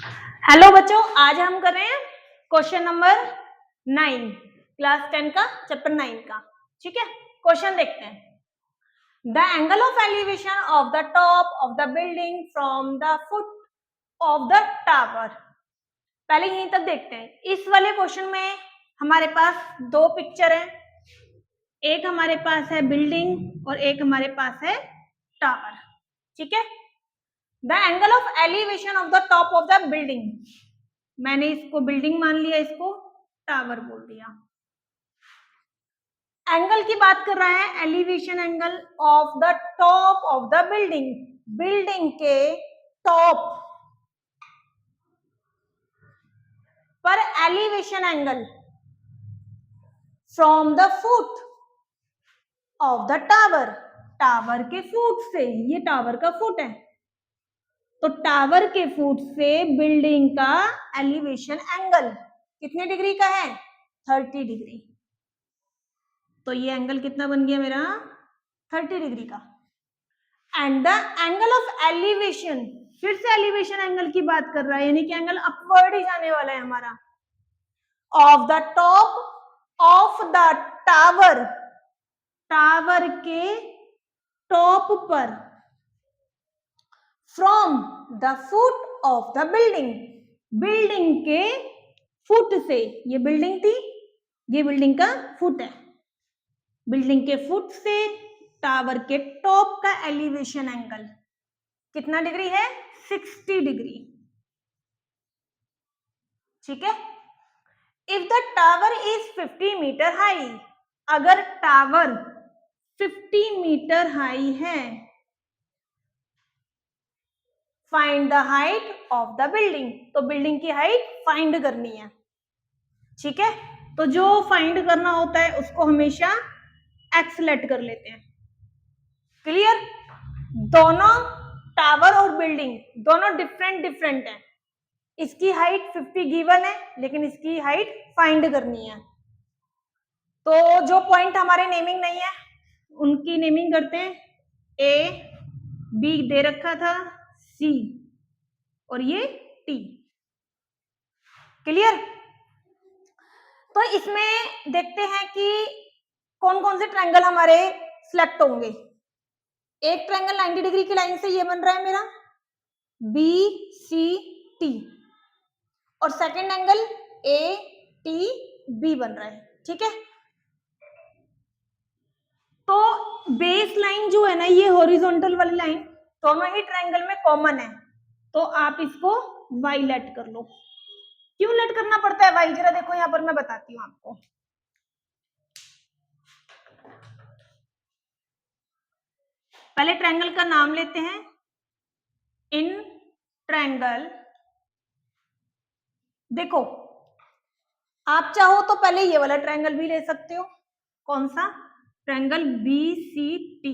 Hello बच्चों, आज हम कर रहे हैं क्वेश्चन नंबर 9 क्लास 10 का चैप्टर 9 का। ठीक है, क्वेश्चन देखते हैं। The angle of elevation of the top of the building from the foot of the tower. पहले यहीं तक देखते हैं। इस वाले क्वेश्चन में हमारे पास दो पिक्चर है, एक हमारे पास है बिल्डिंग और एक हमारे पास है टावर। ठीक है, the angle of elevation of the top of the building, मैंने इसको बिल्डिंग मान लिया, इसको टावर बोल दिया। एंगल की बात कर रहा है, elevation angle of the top of the building, building के टॉप पर elevation angle from the foot of the tower, tower के फुट से, ये टावर का फुट है, तो टावर के फुट से बिल्डिंग का एलिवेशन एंगल कितने डिग्री का है? 30 डिग्री। तो ये एंगल कितना बन गया मेरा? 30 डिग्री का। And the angle of elevation, फिर से एलिवेशन एंगल की बात कर रहा है, यानी कि एंगल अपवर्ड ही जाने वाला है हमारा, of the top of the tower, tower के टॉप पर, from the foot of the building, building के फुट से, ये बिल्डिंग थी, ये बिल्डिंग का फुट है, बिल्डिंग के फुट से टावर के टॉप का एलिवेशन एंगल कितना डिग्री है? 60 डिग्री। ठीक है, if the tower is 50 metre high, अगर टावर 50 मीटर हाई है, find the height of the building, तो बिल्डिंग की हाइट फाइंड करनी है। ठीक है, तो जो फाइंड करना होता है उसको हमेशा एक्स लेट कर लेते हैं। क्लियर? दोनों टावर और बिल्डिंग दोनों डिफरेंट है, इसकी हाइट 50 गिवन है, लेकिन इसकी हाइट फाइंड करनी है। तो जो पॉइंट हमारे नेमिंग नहीं है उनकी नेमिंग करते हैं। ए, बी दे रखा था, सी और ये टी। क्लियर? तो इसमें देखते हैं कि कौन कौन से ट्रायंगल हमारे सिलेक्ट होंगे। एक ट्रायंगल 90 डिग्री की लाइन से ये बन रहा है मेरा, बी सी टी, और second angle A T B बन रहा है। ठीक है, तो बेस लाइन जो है ना, ये हॉरिजॉन्टल वाली लाइन दोनों ही ट्रायंगल में कॉमन है, तो आप इसको वाई लेट कर लो। क्यों लेट करना पड़ता है वाई? जरा देखो यहां पर, मैं बताती हूँ आपको। पहले ट्रायंगल का नाम लेते हैं, इन ट्रायंगल। देखो, आप चाहो तो पहले ये वाला ट्रायंगल भी ले सकते हो, कौन सा? ट्रायंगल बी सी टी,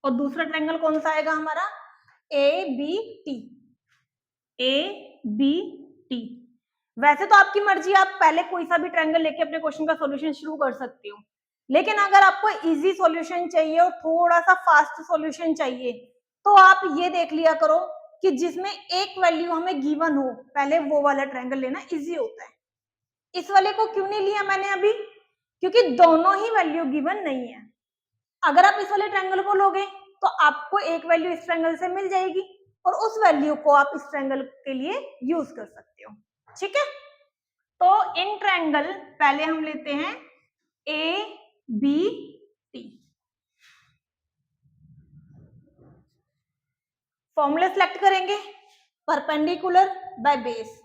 और दूसरा ट्रायंगल कौन सा आएगा हमारा? A B T, A B T. वैसे तो आपकी मर्जी, आप पहले कोई सा भी ट्रायंगल लेके अपने क्वेश्चन का सॉल्यूशन शुरू कर सकते हो, लेकिन अगर आपको इजी सॉल्यूशन चाहिए और थोड़ा सा फास्ट सॉल्यूशन चाहिए, तो आप ये देख लिया करो कि जिसमें एक वैल्यू हमें गिवन हो, पहले वो वाला ट्रायंगल लेना इजी होता है। इस वाले को क्यों नहीं लिया मैंने अभी? क्योंकि दोनों ही वैल्यू गिवन नहीं है। अगर आप इस वाले ट्रायंगल को लोगे तो आपको एक वैल्यू इस ट्रायंगल से मिल जाएगी और उस वैल्यू को आप इस ट्रायंगल के लिए यूज कर सकते हो। ठीक है, तो इन ट्रायंगल पहले हम लेते हैं A B T. Formula select करेंगे, perpendicular by base.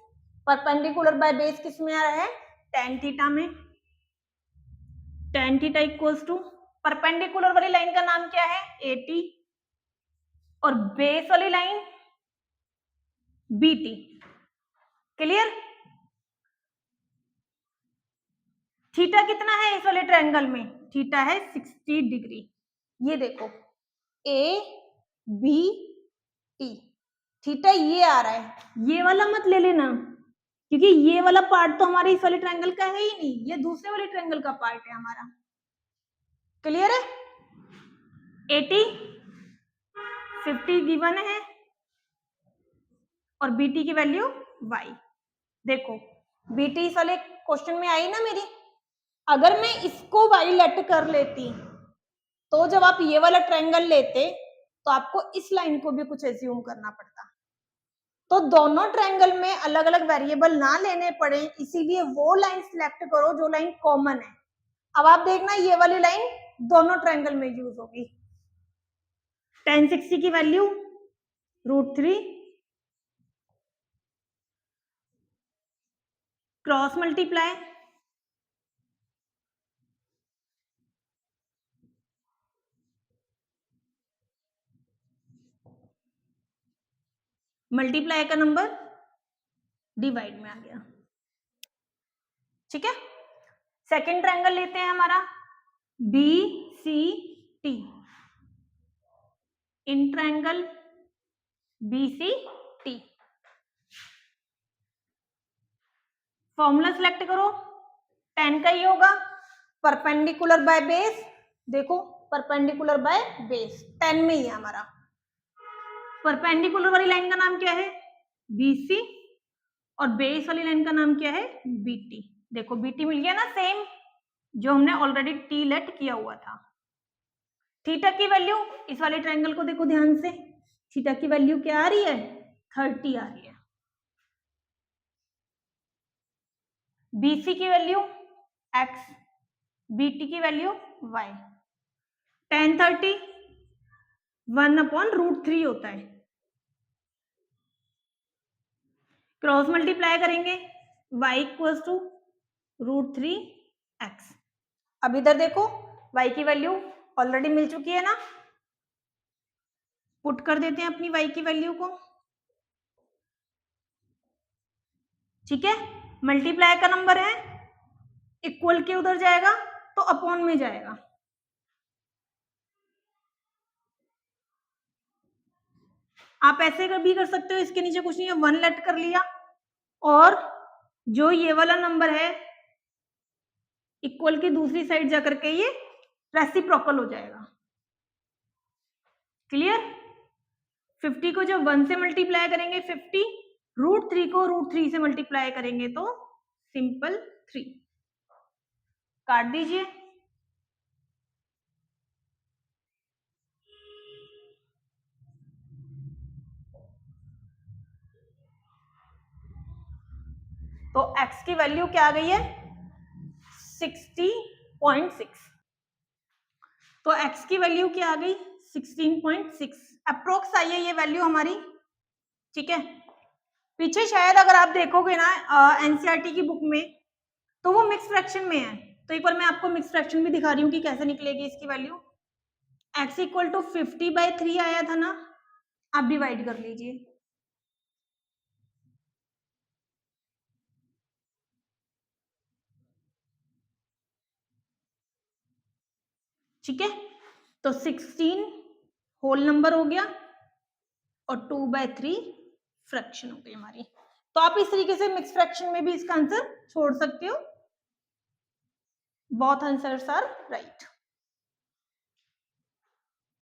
Perpendicular by base किस में आ रहा है? tan थीटा में। tan theta equals to, perpendicular वाली लाइन का नाम क्या है? एटी, और बेस वाली लाइन बीटी। क्लियर? थीटा कितना है इस वाले ट्रायंगल में? थीटा है 60 डिग्री। ये देखो, ए बी टी, थीटा ये आ रहा है, ये वाला मत ले लेना, क्योंकि ये वाला पार्ट तो हमारे इस वाले ट्रायंगल का है ही नहीं, ये दूसरे वाले ट्रायंगल का पार्ट है हमारा। क्लियर है? 80 50 गिवन है और बीटी की वैल्यू y। देखो बीटी इस वाले क्वेश्चन में आई ना मेरी, अगर मैं इसको y लेट कर लेती तो जब आप ये वाला ट्रायंगल लेते तो आपको इस लाइन को भी कुछ एज्यूम करना पड़ता। तो दोनों ट्रायंगल में अलग अलग वेरिएबल ना लेने पड़े, इसीलिए वो लाइन सिलेक्ट करो जो लाइन कॉमन है। अब आप देखना ये वाली लाइन दोनों ट्रायंगल में यूज होगी। tan 60 की वैल्यू √3 क्रॉस मल्टीप्लाई मल्टीप्लाई का नंबर डिवाइड में आ गया। ठीक है, सेकेंड ट्रायंगल लेते हैं हमारा BCT। In triangle BCT formula select करो, tan का ही होगा परपेंडिकुलर बाय बेस। देखो परपेंडिकुलर बाय बेस 10 में ही है हमारा। परपेंडिकुलर वाली लाइन का नाम क्या है BC और बेस वाली लाइन का नाम क्या है BT। देखो BT मिल गया ना, सेम जो हमने ऑलरेडी T लेट किया हुआ था। थीटा की वैल्यू इस वाले ट्रायंगल को देखो ध्यान से, थीटा की वैल्यू क्या आ रही है 30 आ रही है। BC की वैल्यू x, BT की वैल्यू y। tan 30 1/√3 होता है। क्रॉस मल्टीप्लाई करेंगे y इक्वल्स टू √3x। अब इधर देखो y की वैल्यू ऑलरेडी मिल चुकी है ना, पुट कर देते हैं अपनी y की वैल्यू को। ठीक है, मल्टीप्लाई का नंबर है, इक्वल के उधर जाएगा तो अपॉन में जाएगा। आप ऐसे भी कर सकते हो, इसके नीचे कुछ नहीं है, 1 लेट कर लिया और जो ये वाला नंबर है इक्वल की दूसरी साइड जाकर के ये रेसिप्रोकल हो जाएगा। क्लियर? 50 को जब 1 से मल्टीप्लाई करेंगे 50, √3 को √3 से मल्टीप्लाई करेंगे तो सिंपल 3। काट दीजिए। तो x की वैल्यू क्या आ गई है 60.6। तो x की वैल्यू क्या आ गई 16.6 अप्रोक्स आई है ये वैल्यू हमारी। ठीक है, पीछे शायद अगर आप देखोगे ना एनसीईआरटी की बुक में तो वो मिक्स फ्रैक्शन में है, तो एक बार मैं आपको मिक्स फ्रैक्शन भी दिखा रही हूँ कि कैसे निकलेगी इसकी वैल्यू। x इक्वल टू 50/3 आया था ना, आप डिवाइड कर लीजिए। ठीक है, तो 16 होल नंबर हो गया और 2/3 फ्रैक्शन हो गई हमारी। तो आप इस तरीके से मिक्स फ्रैक्शन में भी इसका आंसर छोड़ सकते हो। Both answers are right.